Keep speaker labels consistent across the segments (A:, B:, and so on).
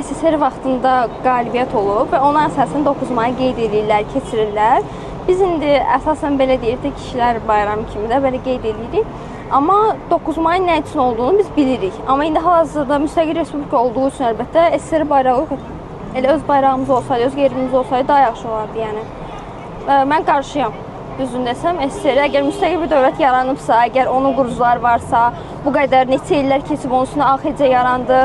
A: SSR vaxtında qalibiyyət olub və ona əsasən 9 mayı qeyd edirlər, keçirirlər. Biz indi əsasən belə deyirik, kişilər bayramı kimi də belə qeyd edirik. Amma 9 mayın nə üçün olduğunu biz bilirik. Amma indi hal-hazırda müstəqil respublika olduğu üçün əlbəttə SSR bayrağı elə öz bayrağımız olsaydı, öz qeyrimiz olsaydı daha yaxşı olardı yəni. Mən qarşıyam. Düzün desəm, SSR əgər müstəqil bir dövlət yaranıbsa, əgər onun qurucuları varsa, bu qədər neçə illər keçib onun üstünə AXC yarandı,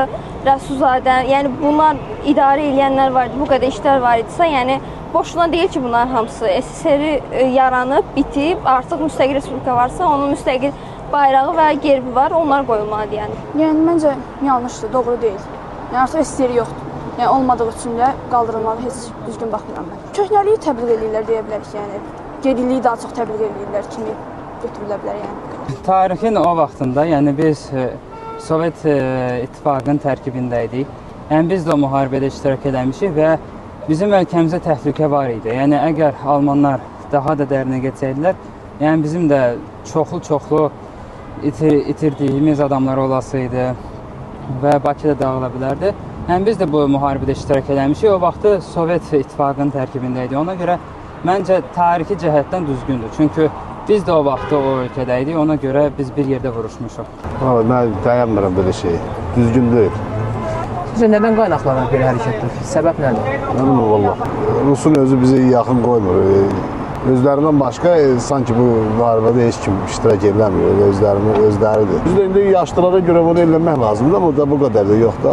A: Rəsulzadə, yəni bunlar idarə edənlər var idi, bu qədər işlər var idisə, yəni boşuna deyil ki, bunlar hamısı. SSR yaranıb, bitib, artıq müstəqil respublika varsa, onun müstəqil bayrağı və gerbi var, onlar qoyulmalıdır yəni.
B: Yəni məncə yanlışdır, doğru deyil. Yəni artıq SSR yoxdur. Yəni olmadığı üçün də qaldırılmalı, heç düzgün baxmıram mən. Köhnəliyi təbliğ edirlər deyə bilərik, yəni. Gediliyi daha çox təbliğ edirlər kimi götürülə bilər yəni.
C: Tarixin o vaxtında, yəni biz Sovet İttifaqının tərkibində idik. Yəni biz də o müharibədə iştirak eləmişik və bizim ölkəmizdə təhlükə var idi. Yəni əgər almanlar daha da dərinə geçsəydilər, yəni bizim də çoxlu itirdiyimiz adamlar olasıydı və Bakıda dağıla bilərdi. Yəni biz də bu müharibədə iştirak eləmişik. O vaxtı Sovet İttifaqının tərkibində idi. Ona görə məncə tarixi cəhətdən düzgündür. Çünki biz də o vaxtda o ölkədə idik. Ona görə biz bir yerdə vuruşmuşuq.
D: Vallahi mən dayanmıram belə şey. Düzgün deyil.
E: Sizə nədən qaynaqlanan belə hərəkətdir? Səbəb nədir?
D: Bilmirəm vallahi. Rusun özü bizə yaxın qoymur. Özlərindən başqa sanki bu müharibədə heç kim iştirak eləmir. Özləridir. Biz də indi yaşlılara görə bunu eləmək lazımdır, amma da bu qədər də yox da.